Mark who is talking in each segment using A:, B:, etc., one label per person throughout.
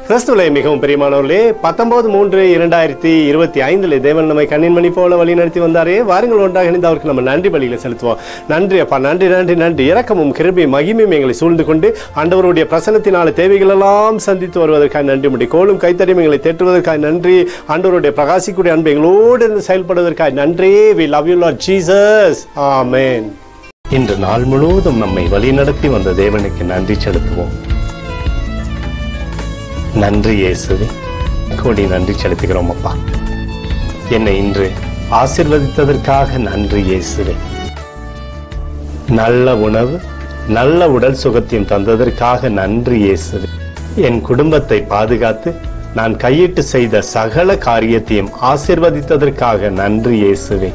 A: கிறிஸ்துவிலே மிகவும் பிரியமானவர்களே, 19/3/2025 தேவன் நம்மை கண்ணின்மணி போல வழி நடத்தி வந்தாரே. வாருங்கள் ஒன்றாக இணைந்து அவருக்கு நம்ம நன்றி பலிகளை செலுத்துவோம். நன்றி அப்பா, நன்றி நன்றி நன்றி. இரக்கமும் கிருபையும் மகிமையும் எங்களை சூழ்ந்து கொண்டு ஆண்டவருடைய பிரசன்னத்தினால தேவைகள் எல்லாம் சந்தித்து வருவதற்காக நன்றி. முடி கோலும் கைத்தறியும் எங்களை தேற்றுவதற்காக நன்றி. ஆண்டவருடைய பிரகாசிக்கூடிய அன்பு எங்களோடு இருந்து செயல்படுவதற்காக நன்றி. We love you Lord Jesus. Amen. இன்று நாள் முழுவதும் நம்மை வழி நடத்தி வந்த தேவனுக்கு நன்றி செலுத்துவோம். நன்றி இயேசுவே, கோடி நன்றி செலுத்துகிறோம் அப்பா. என்னை இன்று ஆசீர்வதித்ததற்காக நன்றி இயேசுவே. நல்ல உணவு, நல்ல உடல் சுகத்தையும் தந்ததற்காக நன்றி இயேசுவே. என் குடும்பத்தை பாதுகாத்து நான் கையிட்டு செய்த சகல காரியத்தையும் ஆசீர்வதித்ததற்காக நன்றி இயேசுவே.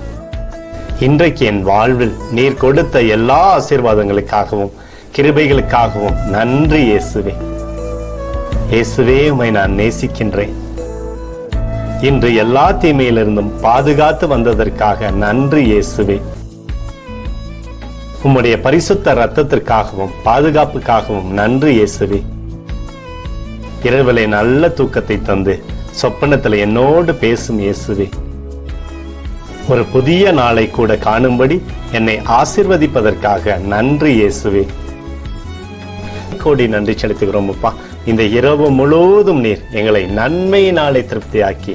A: இன்றைக்கு என் வாழ்வில் நீர் கொடுத்த எல்லா ஆசீர்வாதங்களுக்காகவும் கிருபைகளுக்காகவும் நன்றி இயேசுவே. இயேசுவே, உம்மை நான் நேசிக்கின்றேன். இன்று எல்லா தீமையிலிருந்தும் பாதுகாத்து வந்ததற்காக நன்றி இயேசுவே. உம்முடைய பரிசுத்த இரத்தத்திற்காகவும் பாதுகாப்புக்காகவும் நன்றி இயேசுவே. இரவிலே நல்ல தூக்கத்தை தந்து சொப்பனத்தில் என்னோடு பேசும் இயேசுவே. ஒரு புதிய நாளை கூட காணும்படி என்னை ஆசீர்வதிப்பதற்காக நன்றி இயேசுவே. கோடி நன்றி செலுத்துகிறோம் அப்பா. இந்த இரவு முழுவதும் நீர் எங்களை நன்மையினாலே திருப்தியாக்கி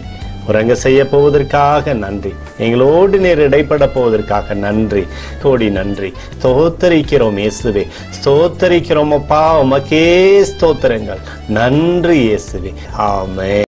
A: உறங்க செய்ய போவதற்காக நன்றி. எங்களோடு நீர் இடைப்பட போவதற்காக நன்றி. கோடி நன்றி. ஸ்தோத்தரிக்கிறோம் இயேசுவே, ஸ்தோத்தரிக்கிறோம் அப்பா. உமக்கே ஸ்தோத்திரங்கள். நன்றி இயேசுவே. ஆமென்.